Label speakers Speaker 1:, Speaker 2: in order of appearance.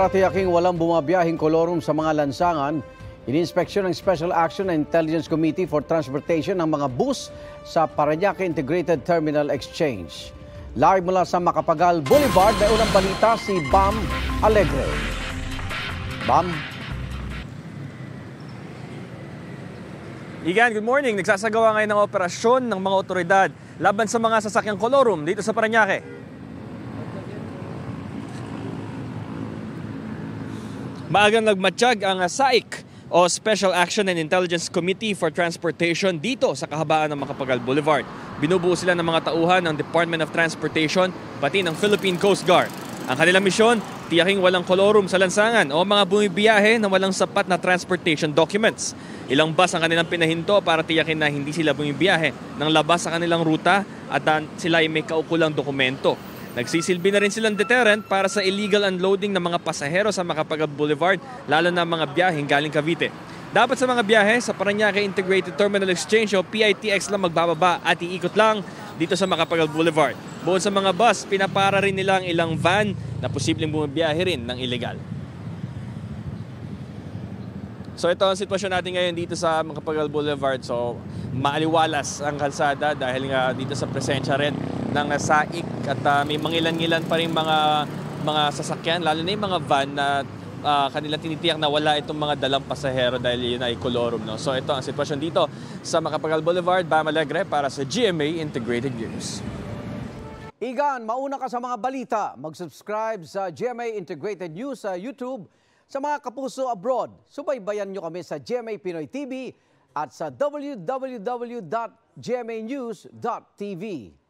Speaker 1: Para tiyaking walang bumabiyahing kolorum sa mga lansangan, ininspeksyon ng Special Action and Intelligence Committee for Transportation ng mga bus sa Parañaque Integrated Terminal Exchange. Live mula sa Macapagal Boulevard, may unang balita si Bam Alegre. Bam?
Speaker 2: Igan, good morning. Nagsasagawa ngayon ng operasyon ng mga otoridad laban sa mga sasakyang kolorum dito sa Parañaque. Maagang nagmatsyag ang SAIC o Special Action and Intelligence Committee for Transportation dito sa kahabaan ng Macapagal Boulevard. Binubuo sila ng mga tauhan ng Department of Transportation pati ng Philippine Coast Guard. Ang kanilang misyon, tiyaking walang kolorum sa lansangan o mga bumibiyahe na walang sapat na transportation documents. Ilang bus ang kanilang pinahinto para tiyakin na hindi sila bumibiyahe ng labas sa kanilang ruta at sila ay may kaukulang dokumento. Nagsisilbi na rin silang deterrent para sa illegal unloading ng mga pasahero sa Macapagal Boulevard, lalo na mga biyaheng galing Cavite. Dapat sa mga biyahe sa Parañaque Integrated Terminal Exchange o PITX lang magbababa at iikot lang dito sa Macapagal Boulevard. Bukod sa mga bus, pinapara rin nila ang ilang van na posibleng bumibiyahe rin ng illegal. So ito ang sitwasyon natin ngayon dito sa Macapagal Boulevard. So maaliwalas ang kalsada dahil nga dito sa presensya rin ng SAIC at may mangilan-ngilan pa rin mga sasakyan, lalo na yung mga van na kanilang tinitiyak na wala itong mga dalang pasahero dahil yun ay kolorum. No? So ito ang sitwasyon dito sa Macapagal Boulevard. Bam Alegre para sa GMA Integrated News.
Speaker 1: Igan, mauna ka sa mga balita. Mag-subscribe sa GMA Integrated News sa YouTube. Sa mga kapuso abroad, subaybayan nyo kami sa GMA Pinoy TV at sa www.gmanews.tv.